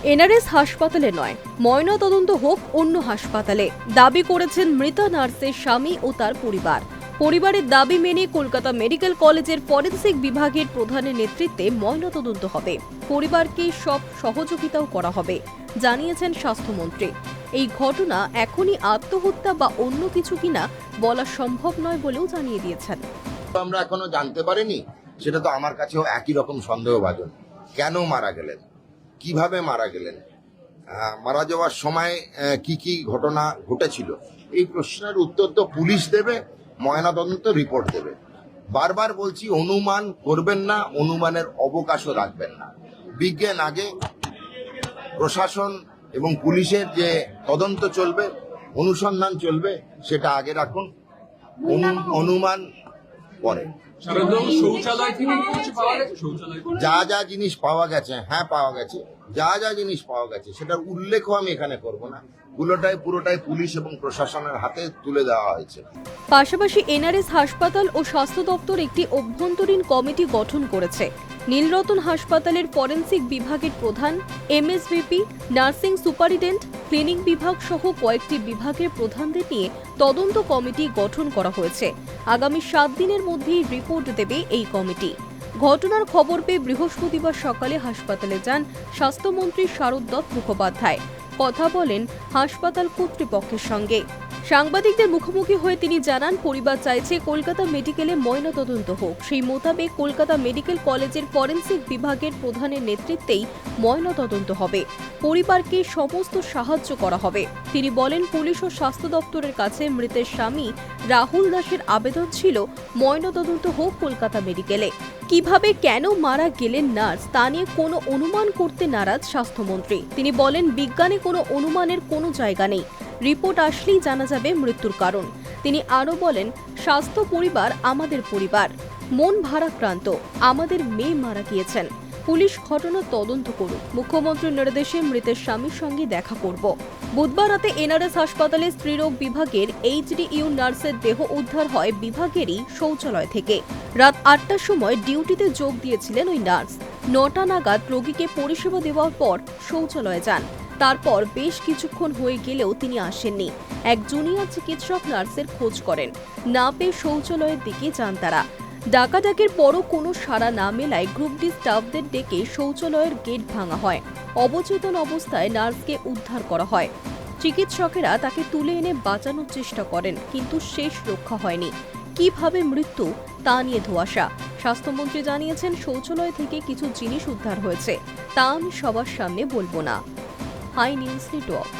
NRS হাসপাতালে নয়, ময়নাতদন্ত হোক অন্য হাসপাতালে, দাবি করেছেন মৃতা নার্সের স্বামী ও তার পরিবার। পরিবারের দাবি মেনে কলকাতা মেডিকেল কলেজের ফরেনসিক বিভাগের প্রধানের নেতৃত্বে ময়নাতদন্ত হবে। পরিবারকে সব সহযোগিতাও করা হবে, জানিয়েছেন স্বাস্থ্যমন্ত্রী। এই ঘটনা এখনই আত্মহত্যা বা অন্য কিছু কিনা বলা সম্ভব নয় বলেও জানিয়ে দিয়েছেন। আমরা এখনো জানতে পারিনি, সেটা তো আমার কাছেও একই রকম সন্দেহভাজন। কেন মারা গেলেন, কিভাবে মারা গেলেন, মারা যাওয়ার সময় কি কি ঘটনা ঘটেছিল, এই প্রশ্নের উত্তর তো পুলিশ দেবে, ময়নাতদন্ত রিপোর্ট দেবে। বারবার বলছি, অনুমান করবেন না, অনুমানের অবকাশও রাখবেন না। বিজ্ঞান আগে, প্রশাসন এবং পুলিশের যে তদন্ত চলবে, অনুসন্ধান চলবে, সেটা আগে রাখুন, অনুমান পরে। যা যা জিনিস পাওয়া গেছে, হ্যাঁ পাওয়া গেছে, যা যা জিনিস পাওয়া গেছে সেটার উল্লেখও আমি এখানে করব না। পুরোটাই পুলিশ এবং প্রশাসনের হাতে তুলে দেওয়া হয়েছে। পাশাপাশি এনআরএস হাসপাতাল ও স্বাস্থ্য দপ্তর একটি অভ্যন্তরীণ কমিটি গঠন করেছে। নীলরতন হাসপাতালের ফরেনসিক বিভাগের প্রধান, এমএসভিপি, নার্সিং সুপারিনটেন্ডেন্ট, ক্লিনিক বিভাগ সহ কয়েকটি বিভাগের প্রধানদের নিয়ে তদন্ত কমিটি গঠন করা হয়েছে। আগামী 7 দিনের মধ্যেই রিপোর্ট দেবে এই কমিটি। ঘটনার খবর পেয়ে বৃহস্পতিবার সকালে হাসপাতালে যান স্বাস্থ্যমন্ত্রী শারদ মুখোপাধ্যায়। কথা বলেন হাসপাতাল কর্তৃপক্ষের সঙ্গে। সাংবাদিকদের মুখোমুখি হয়ে তিনি জানান, পরিবার চাইছে কলকাতা মেডিকেলে ময়নাতদন্ত হোক। সেই মোতাবেক কলকাতা মেডিকেল কলেজের ফরেনসিক বিভাগের প্রধানের নেতৃত্বেই ময়নাতদন্ত হবে। পরিবারকে সমস্ত সাহায্য করা হবে। তিনি বলেন, পুলিশ ও স্বাস্থ্য দপ্তরের কাছে মৃতের স্বামী রাহুল দাসের আবেদন ছিল ময়নাতদন্ত হোক কলকাতা মেডিকেলে। কিভাবে কেন মারা গেলেন নার্স তা নিয়ে কোনো অনুমান করতে নারাজ স্বাস্থ্যমন্ত্রী। তিনি বলেন, বিজ্ঞানে কোনো অনুমানের কোনো জায়গা নেই, রিপোর্ট আসলেই জানা যাবে মৃত্যুর কারণ। তিনি আরও বলেন, স্বাস্থ্য পরিবার আমাদের পরিবার, মন ভারাক্রান্ত, আমাদের মেয়ে মারা গিয়েছেন, পুলিশ ঘটনা তদন্ত করুক। মুখ্যমন্ত্রীর নির্দেশে মৃতের স্বামীর সঙ্গে দেখা করব। বুধবার রাতে এনআরএস হাসপাতালে স্ত্রীরোগ বিভাগের এইচডিইউ নার্সের দেহ উদ্ধার হয় বিভাগেরই শৌচালয় থেকে। রাত 8টার সময় ডিউটিতে যোগ দিয়েছিলেন ওই নার্স। 9টা নাগাদ রোগীকে পরিষেবা দেওয়ার পর শৌচালয়ে যান। তারপর বেশ কিছুক্ষণ হয়ে গেলেও তিনি আসেননি। এক জুনিয়র চিকিৎসক নার্সের খোঁজ করেন, না পেয়ে শৌচালয়ের দিকে যান তারা। ডাকাডাকির পরও কোনো সাড়া না মেলায় গ্রুপ ডি স্টাফদের ডেকে শৌচালয়ের গেট ভাঙা হয়। অবচেতন অবস্থায় নার্সকে উদ্ধার করা হয়। চিকিৎসকেরা তাকে তুলে এনে বাঁচানোর চেষ্টা করেন, কিন্তু শেষ রক্ষা হয়নি। কিভাবে মৃত্যু তা নিয়ে ধোঁয়াশা। স্বাস্থ্যমন্ত্রী জানিয়েছেন, শৌচালয় থেকে কিছু জিনিস উদ্ধার হয়েছে, তা আমি সবার সামনে বলবো না। Hi news network.